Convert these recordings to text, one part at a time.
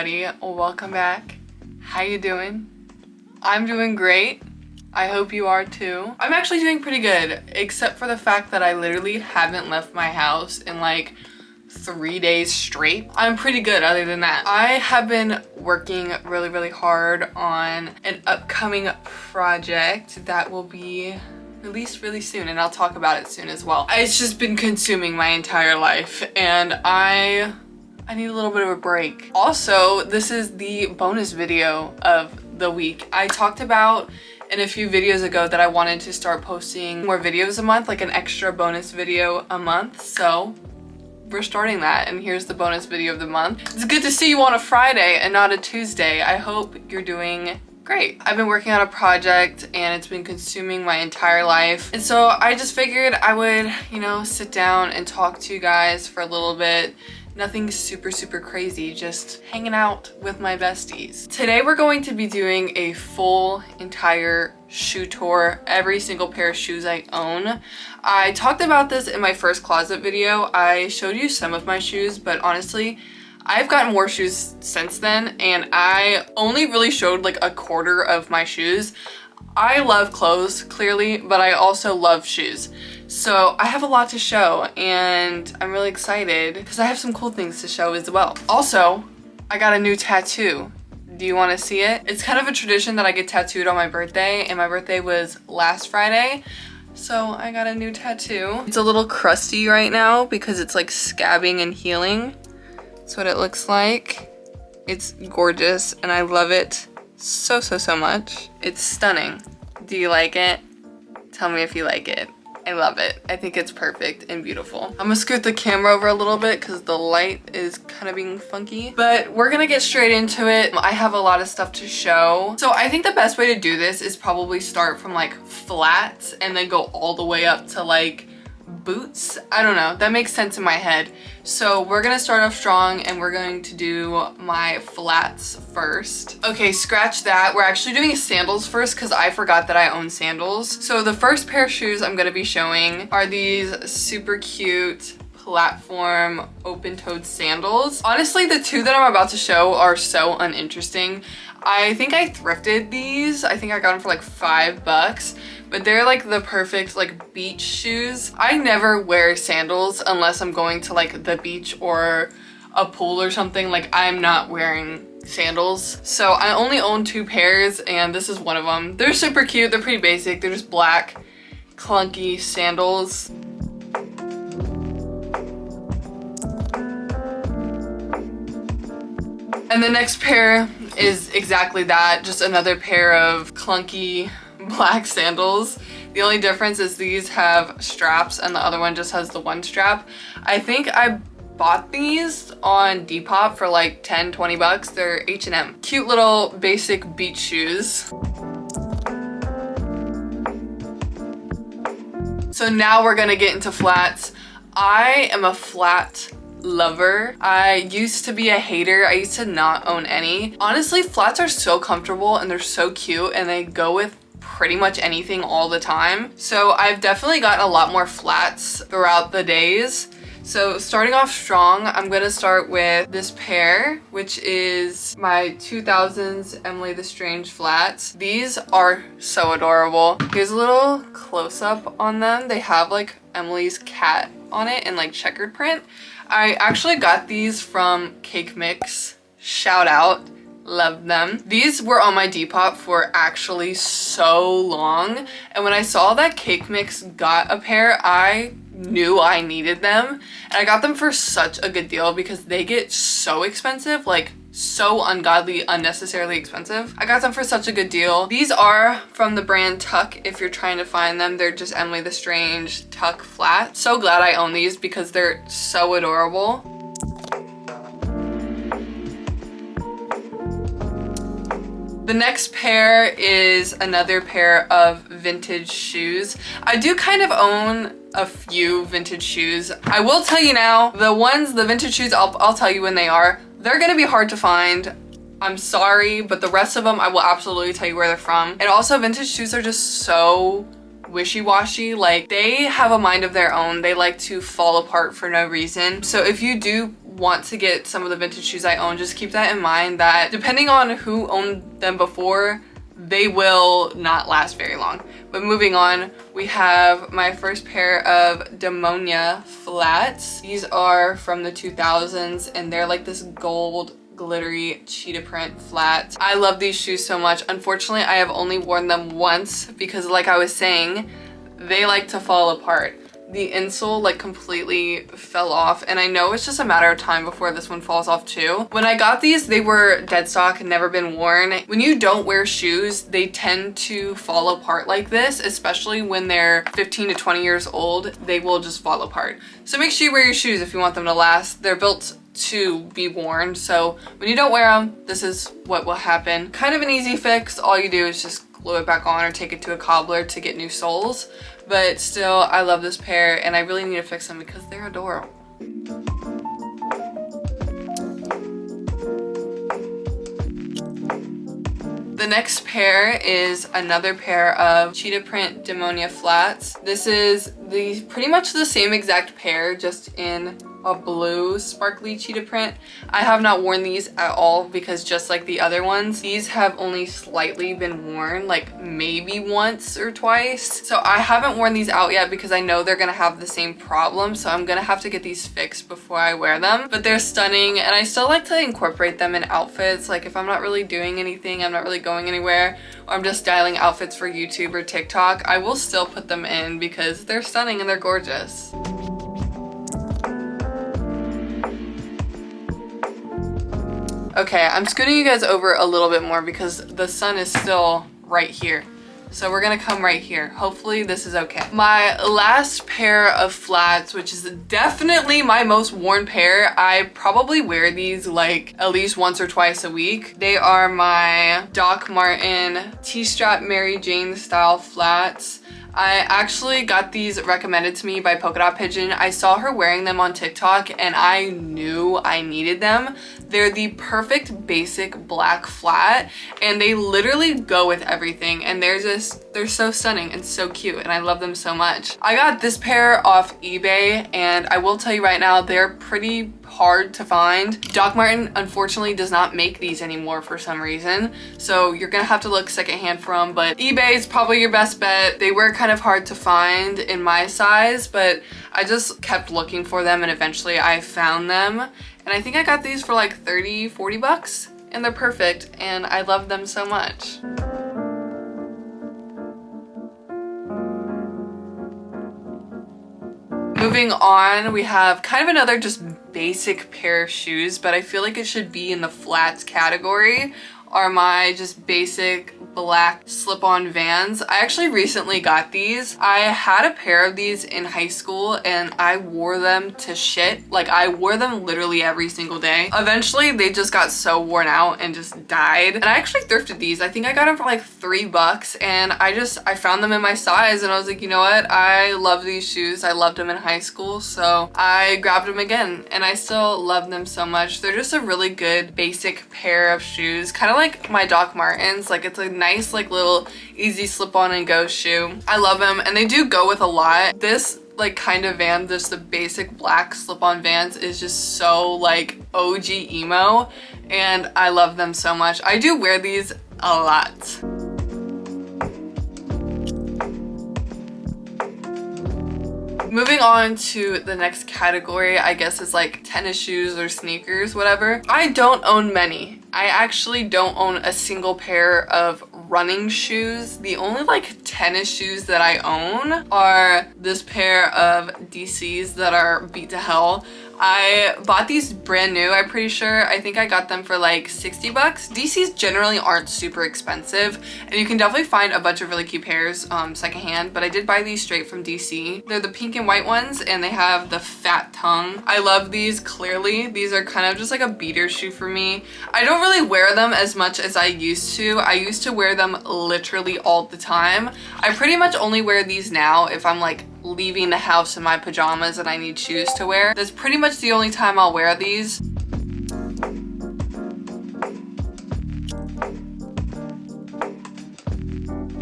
everybody, welcome back. How you doing? I'm doing great. I hope you are too. I'm actually doing pretty good, except for the fact that I literally haven't left my house in like 3 days straight. I'm pretty good other than that. I have been working really hard on an upcoming project that will be released really soon, and I'll talk about it soon as well. It's just been consuming my entire life, and I need a little bit of a break. Also, this is the bonus video of the week. I talked about in a few videos ago that I wanted to start posting more videos a month, like an extra bonus video a month. So we're starting that, and here's the bonus video of the month. It's good to see you on a Friday and not a Tuesday. I hope you're doing great. I've been working on a project and it's been consuming my entire life. And so I just figured I would, sit down and talk to you guys for a little bit. Nothing super crazy, just hanging out with my besties. Today we're going to be doing a full entire shoe tour, every single pair of shoes I own. I talked about this in my first closet video. I showed you some of my shoes, but honestly, I've gotten more shoes since then, and I only really showed like a quarter of my shoes. I love clothes, clearly, but I also love shoes. So I have a lot to show, and I'm really excited because I have some cool things to show as well. Also, I got a new tattoo. Do you want to see it? It's kind of a tradition that I get tattooed on my birthday, and my birthday was last Friday. So I got a new tattoo. It's a little crusty right now because it's like scabbing and healing. That's what it looks like. It's gorgeous and I love it so much. It's stunning. Do you like it? Tell me if you like it. I love it. I think it's perfect and beautiful. I'm gonna scoot the camera over a little bit because the light is kind of being funky, but we're gonna get straight into it. I have a lot of stuff to show. So I think the best way to do this is probably start from like flats and then go all the way up to like boots. I don't know, that makes sense in my head. So we're gonna start off strong and we're going to do my flats first. Okay, scratch that. We're actually doing sandals first because I forgot that I own sandals. So the first pair of shoes I'm gonna be showing are these super cute platform open-toed sandals. Honestly, the two that I'm about to show are so uninteresting. I think I thrifted these. I think I got them for like $5, but they're like the perfect like beach shoes. I never wear sandals unless I'm going to like the beach or a pool or something. Like, I'm not wearing sandals. So I only own 2 pairs and this is one of them. They're super cute. They're pretty basic. They're just black, clunky sandals. And the next pair is exactly that, just another pair of clunky black sandals. The only difference is these have straps and the other one just has the one strap. I think I bought these on Depop for like 10-20 bucks. They're H&M. Cute little basic beach shoes. So now we're gonna get into flats. I am a flat lover. I used to be a hater. I used to not own any. Honestly, flats are so comfortable and they're so cute and they go with pretty much anything all the time. So I've definitely gotten a lot more flats throughout the days. So starting off strong, I'm gonna start with this pair, which is my 2000s Emily the Strange flats. These are so adorable. Here's a little close-up on them. They have like Emily's cat on it in like checkered print. I actually got these from Cake Mix. Shout out. Love them. These were on my Depop for actually so long. And when I saw that Cake Mix got a pair, I knew I needed them. And I got them for such a good deal because they get so expensive, like so ungodly, unnecessarily expensive. I got them for such a good deal. These are from the brand Tuck. If you're trying to find them, they're just Emily the Strange Tuck flat. So glad I own these because they're so adorable. The next pair is another pair of vintage shoes. I do kind of own a few vintage shoes. I will tell you now, the vintage shoes, I'll tell you when they are. They're gonna be hard to find. I'm sorry, but the rest of them, I will absolutely tell you where they're from. And also, vintage shoes are just so wishy-washy. Like, they have a mind of their own. They like to fall apart for no reason. So if you do want to get some of the vintage shoes I own, just keep that in mind that depending on who owned them before, they will not last very long. But moving on, we have my first pair of Demonia flats. These are from the 2000s and they're like this gold glittery cheetah print flat. I love these shoes so much. Unfortunately, I have only worn them once because like I was saying, they like to fall apart. The insole like completely fell off and I know it's just a matter of time before this one falls off too. When I got these, they were dead stock and never been worn. When you don't wear shoes, they tend to fall apart like this, especially when they're 15 to 20 years old, they will just fall apart. So make sure you wear your shoes if you want them to last. They're built to be worn, so when you don't wear them, this is what will happen. Kind of an easy fix. All you do is just glue it back on or take it to a cobbler to get new soles. But still, I love this pair and I really need to fix them because they're adorable. The next pair is another pair of cheetah print Demonia flats. This is pretty much the same exact pair, just in a blue sparkly cheetah print. I have not worn these at all because just like the other ones, these have only slightly been worn, like maybe once or twice. So I haven't worn these out yet because I know they're gonna have the same problem. So I'm gonna have to get these fixed before I wear them. But they're stunning and I still like to incorporate them in outfits. Like if I'm not really doing anything, I'm not really going anywhere, or I'm just styling outfits for YouTube or TikTok, I will still put them in because they're stunning and they're gorgeous. Okay, I'm scooting you guys over a little bit more because the sun is still right here. So we're gonna come right here. Hopefully this is okay. My last pair of flats, which is definitely my most worn pair. I probably wear these like at least once or twice a week. They are my Doc Marten T-strap Mary Jane style flats. I actually got these recommended to me by Polka Dot Pigeon. I saw her wearing them on TikTok and I knew I needed them. They're the perfect basic black flat and they literally go with everything and they're so stunning and so cute and I love them so much. I got this pair off eBay and I will tell you right now, they're pretty hard to find. Doc Marten unfortunately does not make these anymore for some reason, so you're gonna have to look secondhand for them, but eBay is probably your best bet. They were kind of hard to find in my size, but I just kept looking for them and eventually I found them. And I think I got these for like 30, 40 bucks and they're perfect and I love them so much. Moving on, we have kind of another just basic pair of shoes, but I feel like it should be in the flats category, are my just basic black slip-on Vans. I actually recently got these. I had a pair of these in high school and I wore them to shit. Like I wore them literally every single day. Eventually they just got so worn out and just died. And I actually thrifted these. I think I got them for like $3 and I found them in my size and I was like, you know what? I love these shoes. I loved them in high school. So I grabbed them again and I still love them so much. They're just a really good basic pair of shoes. Kind of like my Doc Martens. Like it's a nice like little easy slip on and go shoe. I love them and they do go with a lot. This like kind of Van, just the basic black slip-on Vans is just so like OG emo and I love them so much. I do wear these a lot. Moving on to the next category, I guess is like tennis shoes or sneakers, whatever. I don't own many. I actually don't own a single pair of running shoes. The only like tennis shoes that I own are this pair of DCs that are beat to hell. I bought these brand new, I'm pretty sure. I think I got them for like 60 bucks. DCs generally aren't super expensive and you can definitely find a bunch of really cute pairs secondhand, but I did buy these straight from DC. They're the pink and white ones and they have the fat tongue. I love these clearly. These are kind of just like a beater shoe for me. I don't really wear them as much as I used to. I used to wear them literally all the time. I pretty much only wear these now if I'm like leaving the house in my pajamas and I need shoes to wear. That's pretty much the only time I'll wear these.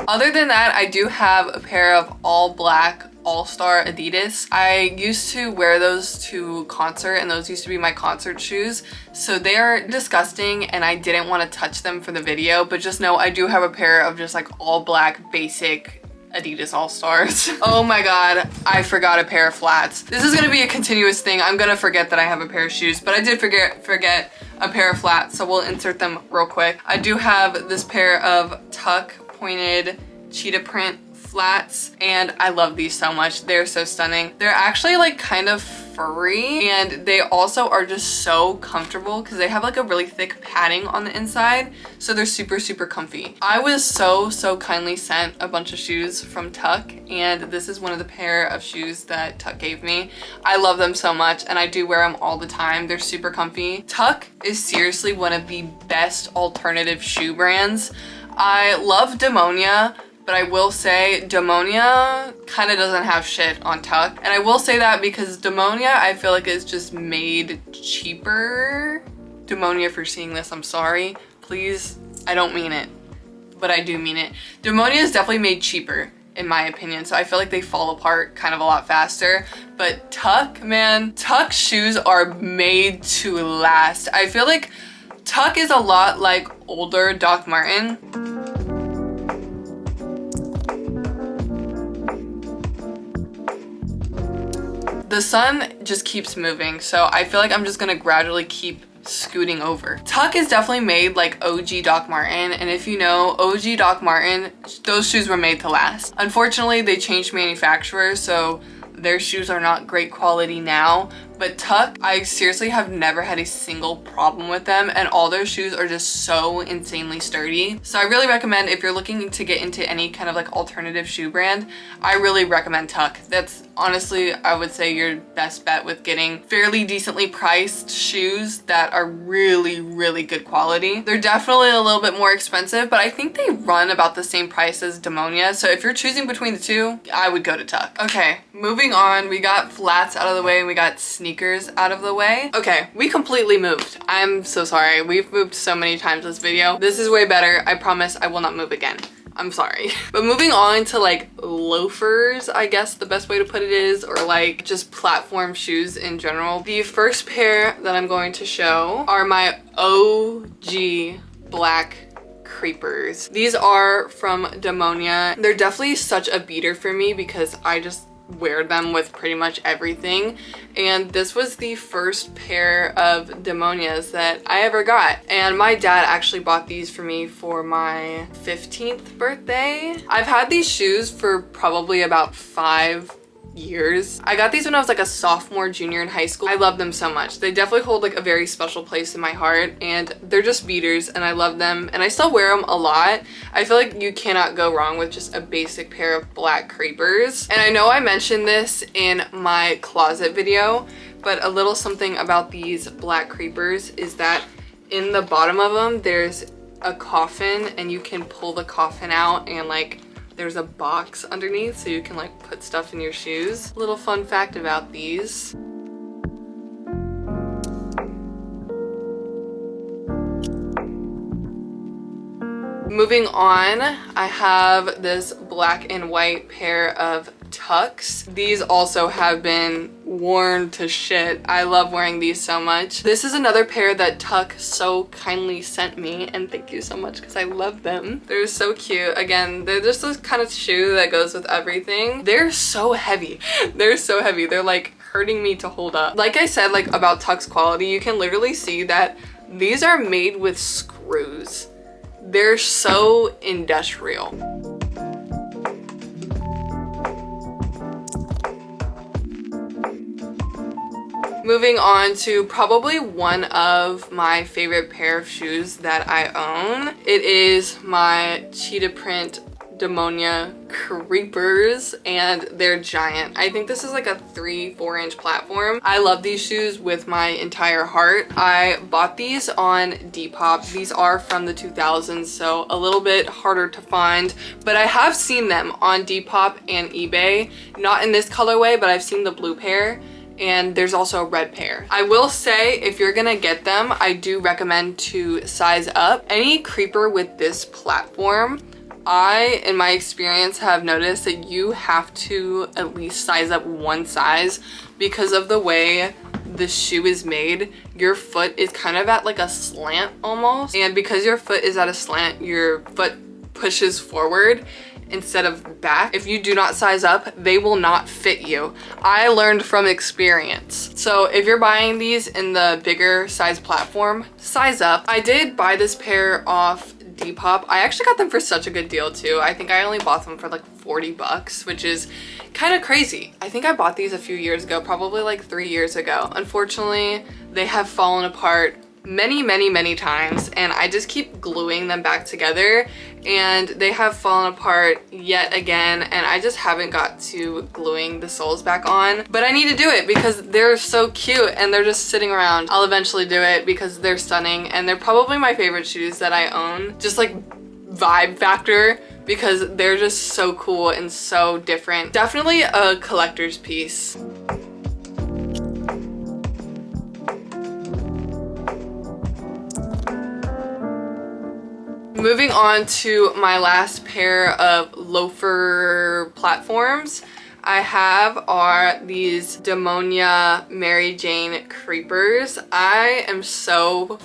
Other than that, I do have a pair of all black, All-Star Adidas. I used to wear those to concert, and those used to be my concert shoes. So they are disgusting and I didn't want to touch them for the video, but just know I do have a pair of just like all black basic Adidas All-Stars. Oh my god, I forgot a pair of flats. This is gonna be a continuous thing. I'm gonna forget that I have a pair of shoes, but I did forget a pair of flats, so we'll insert them real quick. I do have this pair of tuck pointed cheetah print flats, and I love these so much. They're so stunning. They're actually like kind of furry, and they also are just so comfortable because they have like a really thick padding on the inside, so they're super comfy. I was so kindly sent a bunch of shoes from Tuck, and this is one of the pair of shoes that Tuck gave me. I love them so much, and I do wear them all the time. They're super comfy. Tuck is seriously one of the best alternative shoe brands. I love Demonia, but I will say Demonia kind of doesn't have shit on Tuck. And I will say that because Demonia, I feel like is just made cheaper. Demonia, if you're seeing this, I'm sorry. Please, I don't mean it, but I do mean it. Demonia is definitely made cheaper, in my opinion. So I feel like they fall apart kind of a lot faster. But Tuck, man, Tuck shoes are made to last. I feel like Tuck is a lot like older Doc Marten. The sun just keeps moving, so I feel like I'm just gonna gradually keep scooting over. Tuck is definitely made like OG Doc Marten, and if you know OG Doc Marten, those shoes were made to last. Unfortunately, they changed manufacturers, so their shoes are not great quality now, but Tuck, I seriously have never had a single problem with them, and all their shoes are just so insanely sturdy. So I really recommend, if you're looking to get into any kind of like alternative shoe brand, I really recommend Tuck. That's honestly, I would say, your best bet with getting fairly decently priced shoes that are really good quality. They're definitely a little bit more expensive, but I think they run about the same price as Demonia. So if you're choosing between the two, I would go to Tuck. Okay, moving on. We got flats out of the way and we got sneakers out of the way. Okay, we completely moved. I'm so sorry. We've moved so many times this video. This is way better. I promise I will not move again. I'm sorry. But moving on to like loafers, I guess the best way to put it is, or like just platform shoes in general. The first pair that I'm going to show are my OG black creepers. These are from Demonia. They're definitely such a beater for me because I just wear them with pretty much everything, and this was the first pair of Demonias that I ever got, and my dad actually bought these for me for my 15th birthday. I've had these shoes for probably about 5 years. I got these when I was like a sophomore, junior in high school. I love them so much. They definitely hold like a very special place in my heart, and they're just beaters and I love them, and I still wear them a lot. I feel like you cannot go wrong with just a basic pair of black creepers. And I know I mentioned this in my closet video, but a little something about these black creepers is that in the bottom of them there's a coffin, and you can pull the coffin out, and like there's a box underneath so you can like put stuff in your shoes. Little fun fact about these. Moving on, I have this black and white pair of Tucks. These also have been worn to shit. I love wearing these so much. This is another pair that Tuck so kindly sent me, and thank you so much because I love them. They're so cute. Again, they're just this kind of shoe that goes with everything. They're so heavy. They're so heavy. They're like hurting me to hold up. Like I said, like about Tuck's quality, you can literally see that these are made with screws. They're so industrial. Moving on to probably one of my favorite pair of shoes that I own. It is my cheetah print Demonia creepers, and they're giant. I think this is like a 3-4 inch platform. I love these shoes with my entire heart. I bought these on Depop. These are from the 2000s, so a little bit harder to find, but I have seen them on Depop and eBay. Not in this colorway, but I've seen the blue pair, and there's also a red pair. I will say, if you're gonna get them, I do recommend to size up. Any creeper with this platform, I, in my experience, have noticed that you have to at least size up one size because of the way the shoe is made. Your foot is kind of at like a slant almost, and because your foot is at a slant, your foot pushes forward instead of back. If you do not size up, they will not fit you. I learned from experience. So if you're buying these in the bigger size platform, size up. I did buy this pair off Depop. I actually got them for such a good deal too. I think I only bought them for like 40 bucks, which is kind of crazy. I think I bought these a few years ago, probably like 3 years ago. Unfortunately, they have fallen apart many times, and I just keep gluing them back together, and they have fallen apart yet again, and I just haven't got to gluing the soles back on. But I need to do it because they're so cute and they're just sitting around. I'll eventually do it because they're stunning, and they're probably my favorite shoes that I own. Just like vibe factor, because they're just so cool and so different. Definitely a collector's piece. Moving on to my last pair of loafer platforms I have are these Demonia Mary Jane Creepers. I am so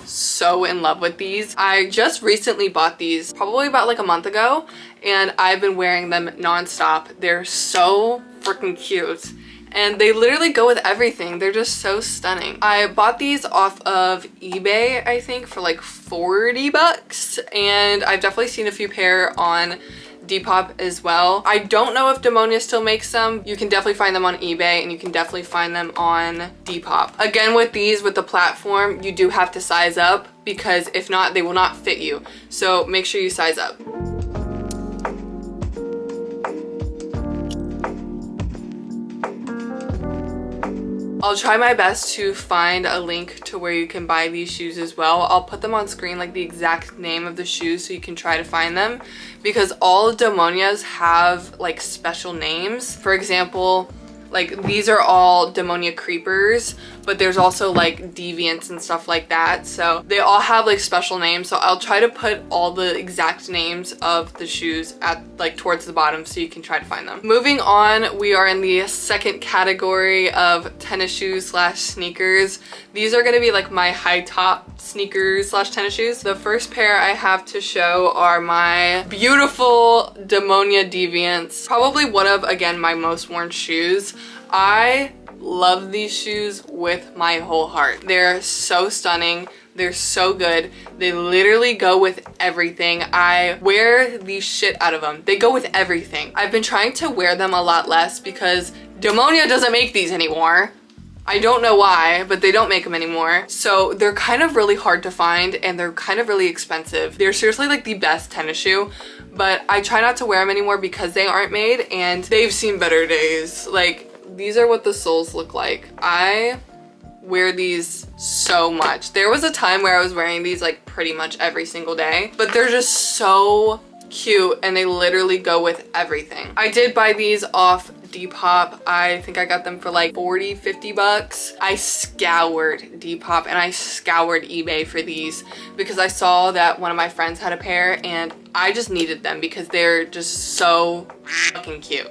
in love with these. I just recently bought these probably about like a month ago, and I've been wearing them nonstop. They're so freaking cute. And they literally go with everything. They're just so stunning. I bought these off of eBay, I think, for like 40 bucks. And I've definitely seen a few pair on Depop as well. I don't know if Demonia still makes them. You can definitely find them on eBay, and you can definitely find them on Depop. Again, with these, with the platform, you do have to size up, because if not, they will not fit you. So make sure you size up. I'll try my best to find a link to where you can buy these shoes as well. I'll put them on screen, like the exact name of the shoes, so you can try to find them, because all Demonias have like special names. For example, like these are all Demonia Creepers, but there's also like Deviants and stuff like that. So they all have like special names. So I'll try to put all the exact names of the shoes at like towards the bottom so you can try to find them. Moving on, we are in the second category of tennis shoes slash sneakers. These are gonna be like my high top sneakers slash tennis shoes. The first pair I have to show are my beautiful Demonia Deviants. Probably one of, again, my most worn shoes. I love these shoes with my whole heart. They're so stunning. They're so good. They literally go with everything. I wear the shit out of them. They go with everything. I've been trying to wear them a lot less because Demonia doesn't make these anymore. I don't know why, but they don't make them anymore. So they're kind of really hard to find, and they're kind of really expensive. They're seriously like the best tennis shoe, but I try not to wear them anymore because they aren't made and they've seen better days. Like, these are what the soles look like. I wear these so much. There was a time where I was wearing these like pretty much every single day, but they're just so cute and they literally go with everything. I did buy these off Depop. I think I got them for like 40, 50 bucks. I scoured Depop and I scoured eBay for these because I saw that one of my friends had a pair and I just needed them because they're just so fucking cute.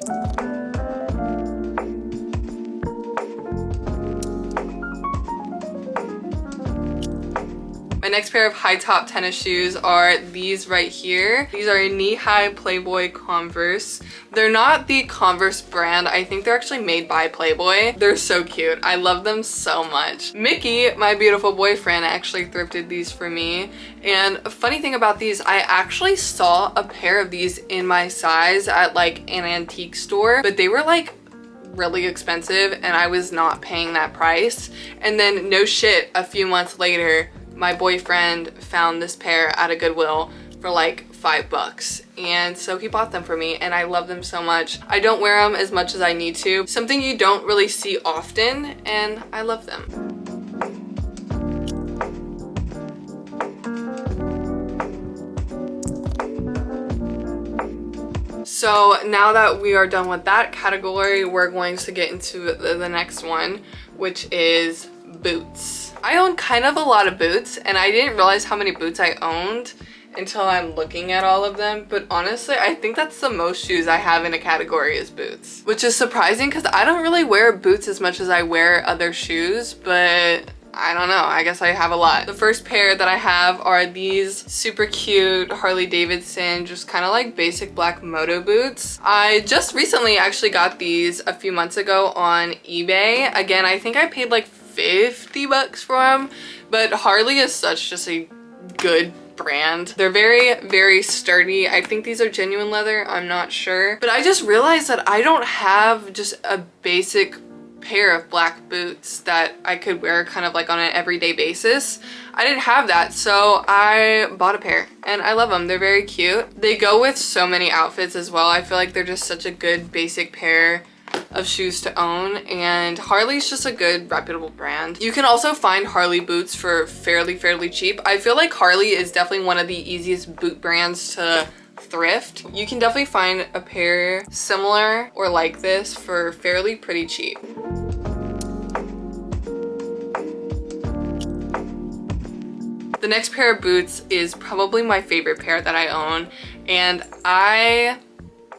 My next pair of high top tennis shoes are these right here. These are knee-high Playboy Converse. They're not the Converse brand. I think they're actually made by Playboy. They're so cute. I love them so much. Mickey, my beautiful boyfriend, actually thrifted these for me. And a funny thing about these, I actually saw a pair of these in my size at like an antique store, but they were like really expensive and I was not paying that price. And then no shit, a few months later, my boyfriend found this pair at a Goodwill for like $5, and so he bought them for me and I love them so much. I don't wear them as much as I need to. Something you don't really see often, and I love them. So now that we are done with that category, we're going to get into the next one, which is boots. I own kind of a lot of boots, and I didn't realize how many boots I owned until I'm looking at all of them, but honestly I think that's the most shoes I have in a category is boots, which is surprising because I don't really wear boots as much as I wear other shoes, but I don't know, I guess I have a lot. The first pair that I have are these super cute Harley Davidson, just kind of like basic black moto boots. I just recently actually got these a few months ago on eBay. Again, I think I paid like 50 bucks for them, but Harley is such just a good brand. They're very sturdy. I think these are genuine leather, I'm not sure. But I just realized that I don't have just a basic pair of black boots that I could wear kind of like on an everyday basis. I didn't have that, so I bought a pair and I love them. They're very cute. They go with so many outfits as well. I feel like they're just such a good basic pair of shoes to own, and Harley's just a good reputable brand. You can also find Harley boots for fairly cheap. I feel like Harley is definitely one of the easiest boot brands to thrift. You can definitely find a pair similar or like this for fairly pretty cheap. The next pair of boots is probably my favorite pair that I own, and I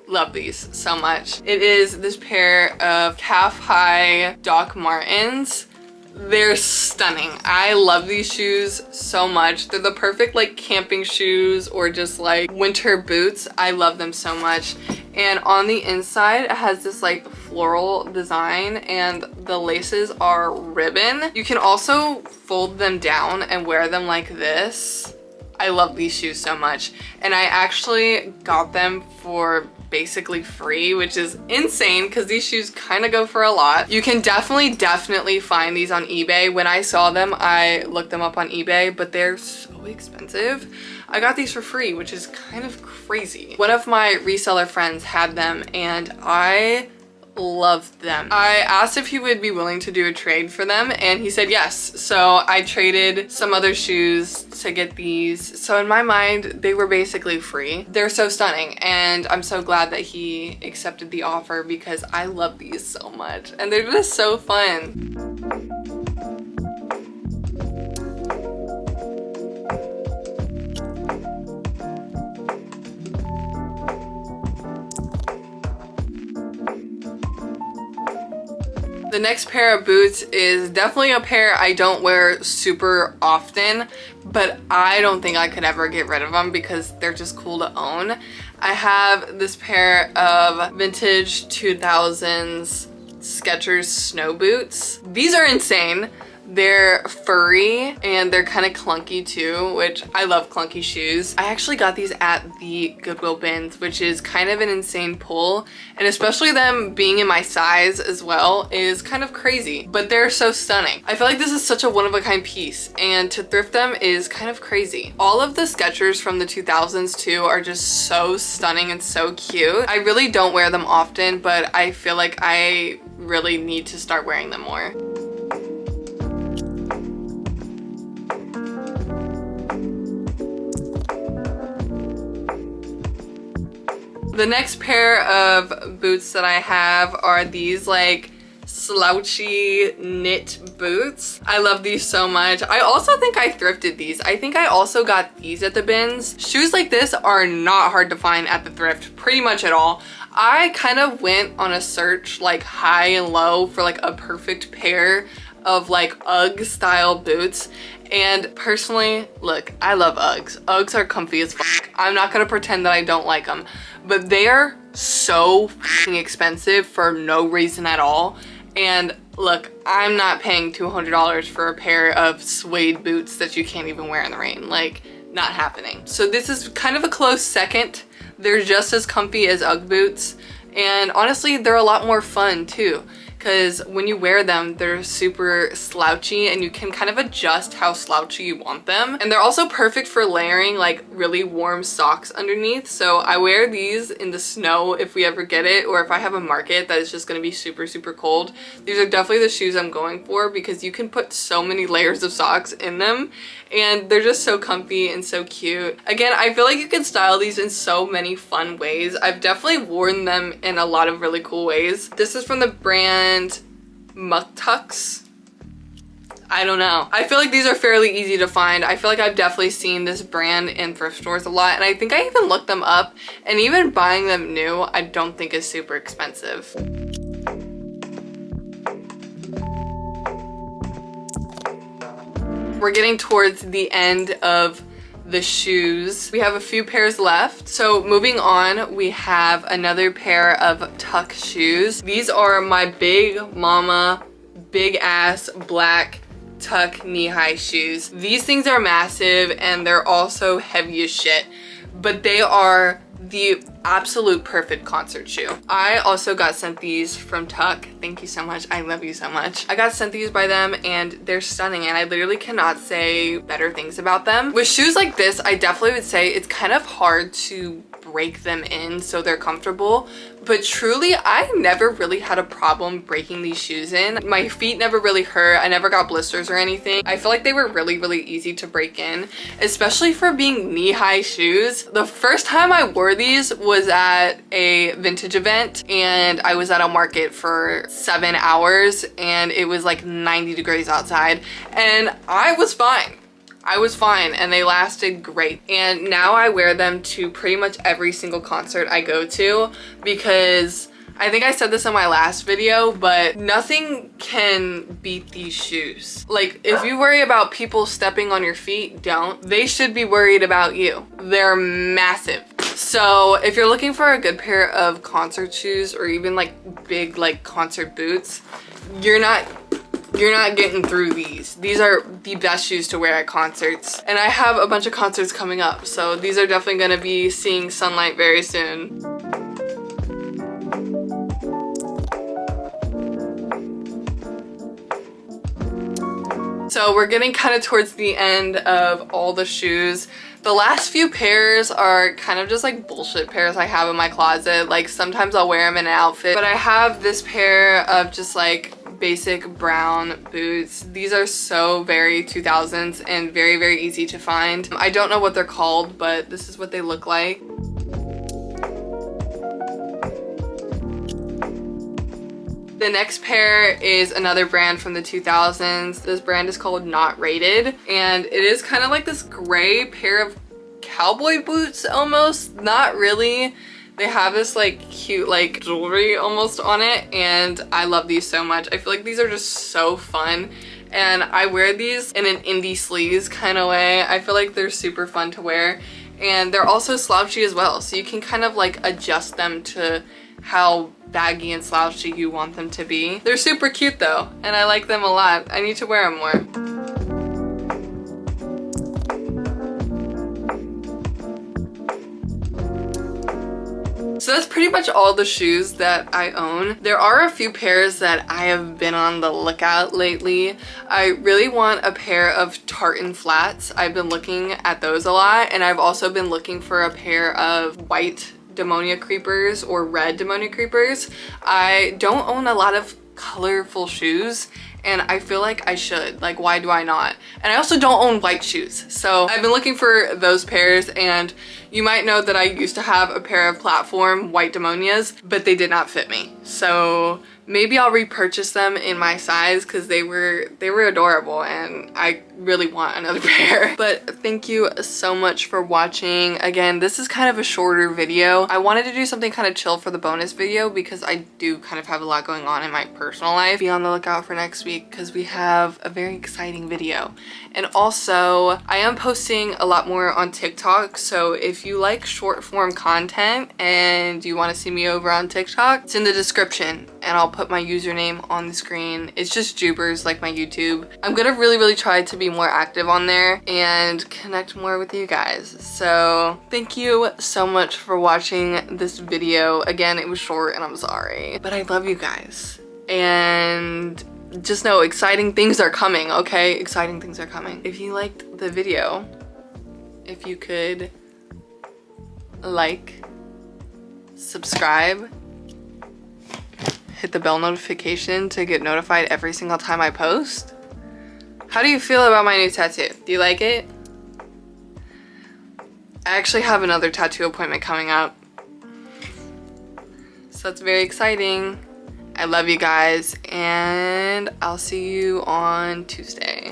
love these so much. It is this pair of calf-high Doc Martens. They're stunning. I love these shoes so much. They're the perfect like camping shoes or just like winter boots. I love them so much. And on the inside, it has this like floral design and the laces are ribbon. You can also fold them down and wear them like this. I love these shoes so much. And I actually got them for basically free, which is insane because these shoes kind of go for a lot. You can definitely find these on eBay. When I saw them, I looked them up on eBay, but they're so expensive. I got these for free, which is kind of crazy. One of my reseller friends had them and I loved them. I asked if he would be willing to do a trade for them and he said yes. So I traded some other shoes to get these. So in my mind, they were basically free. They're so stunning and I'm so glad that he accepted the offer because I love these so much and they're just so fun. The next pair of boots is definitely a pair I don't wear super often, but I don't think I could ever get rid of them because they're just cool to own. I have this pair of vintage 2000s Skechers snow boots. These are insane. They're furry and they're kind of clunky too, which I love clunky shoes. I actually got these at the Goodwill bins, which is kind of an insane pull, and especially them being in my size as well is kind of crazy, but they're so stunning. I feel like this is such a one-of-a-kind piece and to thrift them is kind of crazy. All of the Skechers from the 2000s too are just so stunning and so cute. I really don't wear them often, but I feel like I really need to start wearing them more. The next pair of boots that I have are these like slouchy knit boots. I love these so much. I also think I thrifted these. I think I also got these at the bins. Shoes like this are not hard to find at the thrift, pretty much at all. I kind of went on a search like high and low for like a perfect pair of like UGG style boots. And personally, look, I love Uggs. Uggs are comfy as fuck. I'm not gonna pretend that I don't like them, but they are so fucking expensive for no reason at all. And look, I'm not paying $200 for a pair of suede boots that you can't even wear in the rain. Like, not happening. So this is kind of a close second. They're just as comfy as UGG boots. And honestly, they're a lot more fun too, because when you wear them, they're super slouchy and you can kind of adjust how slouchy you want them. And they're also perfect for layering like really warm socks underneath. So I wear these in the snow if we ever get it, or if I have a market that is just gonna be super cold. These are definitely the shoes I'm going for because you can put so many layers of socks in them and they're just so comfy and so cute. Again, I feel like you can style these in so many fun ways. I've definitely worn them in a lot of really cool ways. This is from the brand Muck Tucks. I don't know. I feel like these are fairly easy to find. I feel like I've definitely seen this brand in thrift stores a lot, and I think I even looked them up, and even buying them new, I don't think is super expensive. We're getting towards the end of the shoes. We have a few pairs left. So moving on, we have another pair of Tuck shoes. These are my Big Mama, big ass black Tuck knee-high shoes. These things are massive and they're also heavy as shit, but they are the absolute perfect concert shoe. I also got sent these from Tuck. Thank you so much. I love you so much. I got sent these by them and they're stunning, and I literally cannot say better things about them. With shoes like this, I definitely would say it's kind of hard to break them in so they're comfortable, but truly I never really had a problem breaking these shoes in. My feet never really hurt. I never got blisters or anything. I feel like they were really easy to break in, especially for being knee-high shoes. The first time I wore these was at a vintage event, and I was at a market for 7 hours and it was like 90 degrees outside, and I was fine. I was fine and they lasted great. And now I wear them to pretty much every single concert I go to, because I think I said this in my last video, but nothing can beat these shoes. Like, if you worry about people stepping on your feet, don't. They should be worried about you. They're massive. So if you're looking for a good pair of concert shoes, or even like big like concert boots, you're not getting through these. These are the best shoes to wear at concerts. And I have a bunch of concerts coming up, so these are definitely gonna be seeing sunlight very soon. So we're getting kind of towards the end of all the shoes. The last few pairs are kind of just like bullshit pairs I have in my closet. Like, sometimes I'll wear them in an outfit, but I have this pair of just like basic brown boots. These are so very 2000s and very easy to find. I don't know what they're called, but this is what they look like. The next pair is another brand from the 2000s. This brand is called Not Rated, and it is kind of like this gray pair of cowboy boots almost. Not really. They have this like cute like jewelry almost on it, and I love these so much. I feel like these are just so fun, and I wear these in an indie sleeves kind of way. I feel like they're super fun to wear, and they're also slouchy as well, so you can kind of like adjust them to how baggy and slouchy you want them to be. They're super cute though, and I like them a lot. I need to wear them more. So that's pretty much all the shoes that I own. There are a few pairs that I have been on the lookout lately. I really want a pair of tartan flats. I've been looking at those a lot, and I've also been looking for a pair of white Demonia creepers or red Demonia creepers. I don't own a lot of colorful shoes, and I feel like I should. Like, why do I not? And I also don't own white shoes, so I've been looking for those pairs. And you might know that I used to have a pair of platform white Demonias, but they did not fit me, so maybe I'll repurchase them in my size, because they were adorable and I really want another pair. But thank you so much for watching. Again, this is kind of a shorter video. I wanted to do something kind of chill for the bonus video because I do kind of have a lot going on in my personal life. Be on the lookout for next week because we have a very exciting video. And also, I am posting a lot more on TikTok, so if you like short form content and you want to see me over on TikTok, it's in the description, and I'll put my username on the screen. It's just Jubers, like my YouTube. I'm gonna really try to be more active on there and connect more with you guys. So thank you so much for watching this video. Again, it was short and I'm sorry, but I love you guys. And just know exciting things are coming, okay? Exciting things are coming. If you liked the video, if you could like, subscribe, hit the bell notification to get notified every single time I post. How do you feel about my new tattoo? Do you like it? I actually have another tattoo appointment coming up, so that's very exciting. I love you guys, and I'll see you on Tuesday.